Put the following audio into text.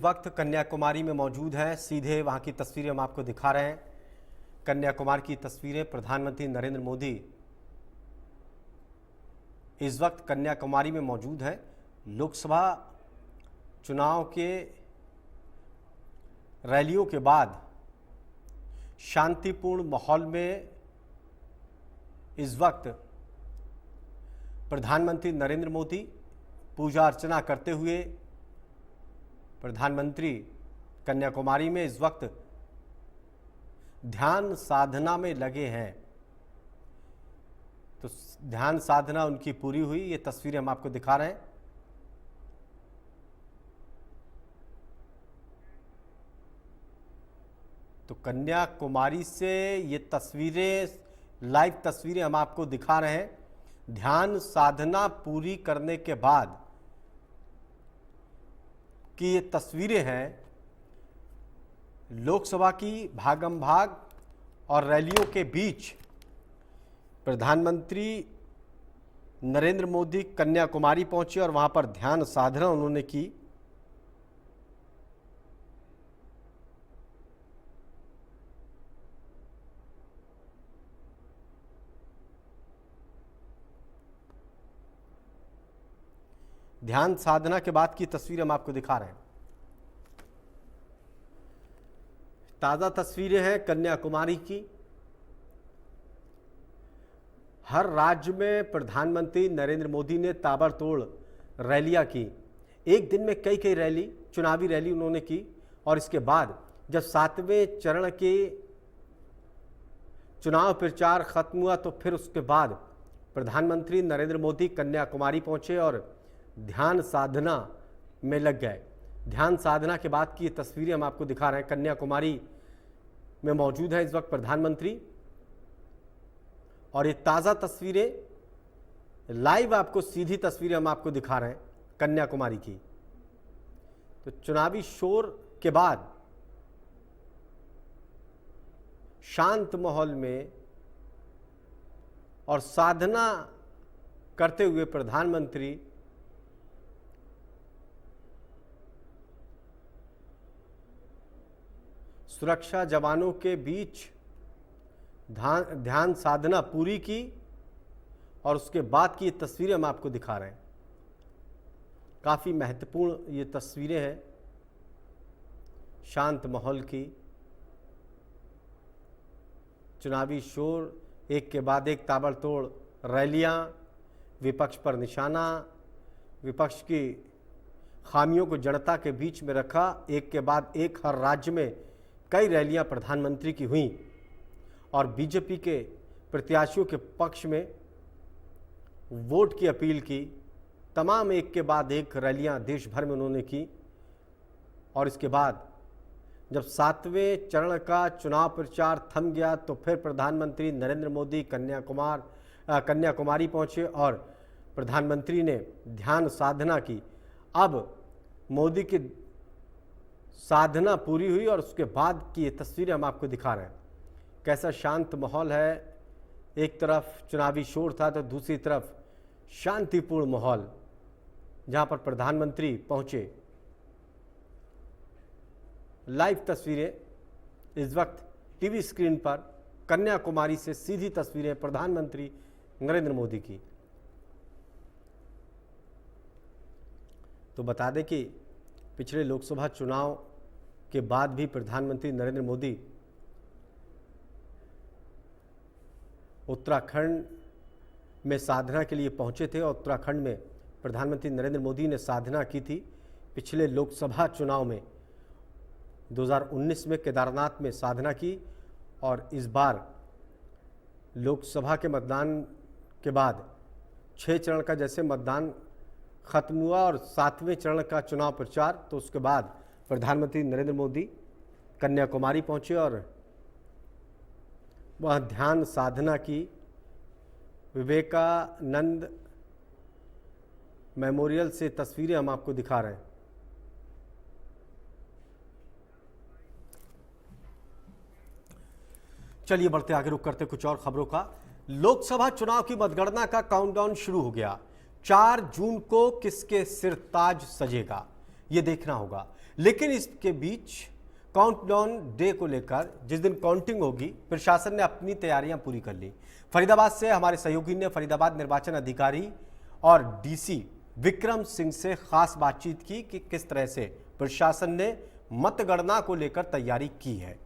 वक्त कन्याकुमारी में मौजूद हैं। सीधे वहां की तस्वीरें हम आपको दिखा रहे हैं। कन्याकुमारी की तस्वीरें। प्रधानमंत्री नरेंद्र मोदी इस वक्त कन्याकुमारी में मौजूद हैं। लोकसभा चुनाव के रैलियों के बाद शांतिपूर्ण माहौल में इस वक्त प्रधानमंत्री नरेंद्र मोदी पूजा अर्चना करते हुए प्रधानमंत्री कन्याकुमारी में इस वक्त ध्यान साधना में लगे हैं। तो ध्यान साधना उनकी पूरी हुई। ये तस्वीरें हम आपको दिखा रहे हैं। तो कन्याकुमारी से ये तस्वीरें, लाइव तस्वीरें हम आपको दिखा रहे हैं। ध्यान साधना पूरी करने के बाद की ये तस्वीरें हैं लोकसभा की भागम भाग और रैलियों के बीच प्रधानमंत्री नरेंद्र मोदी कन्याकुमारी पहुंचे और वहां पर ध्यान साधना उन्होंने की। ध्यान साधना के बाद की तस्वीरें हम आपको दिखा रहे हैं। ताजा तस्वीरें हैं कन्याकुमारी की। हर राज्य में प्रधानमंत्री नरेंद्र मोदी ने ताबड़तोड़ रैलियां की। एक दिन में कई कई रैली, चुनावी रैली उन्होंने की। और इसके बाद जब 7वें चरण के चुनाव प्रचार खत्म हुआ तो फिर उसके बाद प्रधानमंत्री नरेंद्र मोदी कन्याकुमारी पहुंचे और ध्यान साधना में लग गए। ध्यान साधना के बाद की ये तस्वीरें हम आपको दिखा रहे हैं। कन्याकुमारी में मौजूद है इस वक्त प्रधानमंत्री और ये ताज़ा तस्वीरें, लाइव आपको सीधी तस्वीरें हम आपको दिखा रहे हैं कन्याकुमारी की। तो चुनावी शोर के बाद शांत माहौल में और साधना करते हुए प्रधानमंत्री सुरक्षा जवानों के बीच ध्यान साधना पूरी की और उसके बाद की ये तस्वीरें हम आपको दिखा रहे हैं। काफ़ी महत्वपूर्ण ये तस्वीरें हैं शांत माहौल की। चुनावी शोर, एक के बाद एक ताबड़तोड़ रैलियां, विपक्ष पर निशाना, विपक्ष की खामियों को जनता के बीच में रखा। एक के बाद एक हर राज्य में कई रैलियां प्रधानमंत्री की हुई और बीजेपी के प्रत्याशियों के पक्ष में वोट की अपील की। तमाम एक के बाद एक रैलियां देश भर में उन्होंने की। और इसके बाद जब 7वें चरण का चुनाव प्रचार थम गया तो फिर प्रधानमंत्री नरेंद्र मोदी कन्याकुमारी पहुंचे और प्रधानमंत्री ने ध्यान साधना की। अब मोदी की साधना पूरी हुई और उसके बाद की ये तस्वीरें हम आपको दिखा रहे हैं। कैसा शांत माहौल है। एक तरफ चुनावी शोर था तो दूसरी तरफ शांतिपूर्ण माहौल जहां पर प्रधानमंत्री पहुंचे। लाइव तस्वीरें इस वक्त टीवी स्क्रीन पर कन्याकुमारी से सीधी तस्वीरें प्रधानमंत्री नरेंद्र मोदी की। तो बता दें कि पिछले लोकसभा चुनाव के बाद भी प्रधानमंत्री नरेंद्र मोदी उत्तराखंड में साधना के लिए पहुंचे थे और उत्तराखंड में प्रधानमंत्री नरेंद्र मोदी ने साधना की थी। पिछले लोकसभा चुनाव में 2019 में केदारनाथ में साधना की और इस बार लोकसभा के मतदान के बाद 6 चरण का जैसे मतदान खत्म हुआ और 7वें चरण का चुनाव प्रचार, तो उसके बाद प्रधानमंत्री नरेंद्र मोदी कन्याकुमारी पहुंचे और वह ध्यान साधना की। विवेकानंद मेमोरियल से तस्वीरें हम आपको दिखा रहे हैं। चलिए बढ़ते आगे, रुक करते कुछ और खबरों का। लोकसभा चुनाव की मतगणना का काउंटडाउन शुरू हो गया। 4 जून को किसके सिर ताज सजेगा, ये देखना होगा। लेकिन इसके बीच काउंटडाउन डे को लेकर जिस दिन काउंटिंग होगी, प्रशासन ने अपनी तैयारियां पूरी कर ली। फरीदाबाद से हमारे सहयोगी ने फरीदाबाद निर्वाचन अधिकारी और डीसी विक्रम सिंह से खास बातचीत की कि किस तरह से प्रशासन ने मतगणना को लेकर तैयारी की है।